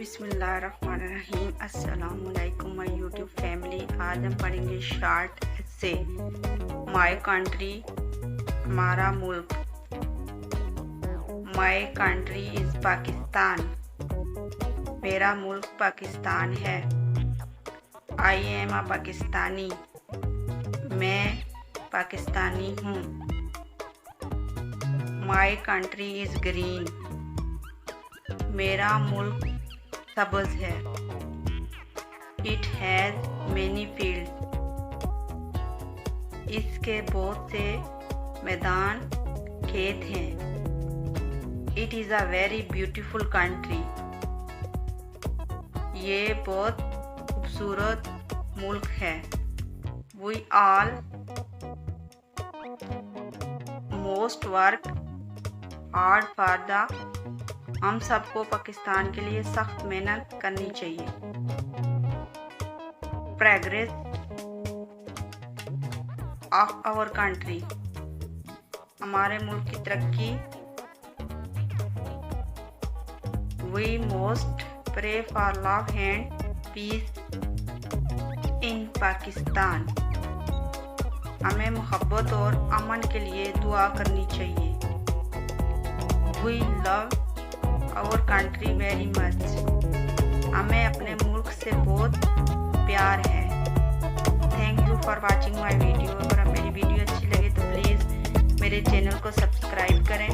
बिस्मिल्लाहिर्रहमानिर्रहीम। अस्सलामुअलैकुम my YouTube family. आज हम पढ़ेंगे शॉर्ट से माय कंट्री, हमारा मुल्क। माय कंट्री इज़ पाकिस्तान, मेरा मुल्क पाकिस्तान है। आई एम अ पाकिस्तानी, मैं पाकिस्तानी हूँ। माय कंट्री इज़ ग्रीन, मेरा मुल्क सब्ज़ है। इट हैज़ मैनी फील्ड, इसके बहुत से मैदान खेत हैं। It is a very beautiful country, ये बहुत खूबसूरत मुल्क है। We all most work hard for the, हम सबको पाकिस्तान के लिए सख्त मेहनत करनी चाहिए। प्रोग्रेस ऑफ आवर कंट्री, हमारे मुल्क की तरक्की। We most pray for love and peace in Pakistan, हमें मोहब्बत और अमन के लिए दुआ करनी चाहिए। We love our country very much, हमें अपने मुल्क से बहुत प्यार है। Thank you for watching my video. अगर मेरी वीडियो अच्छी लगे तो प्लीज़ मेरे चैनल को सब्सक्राइब करें।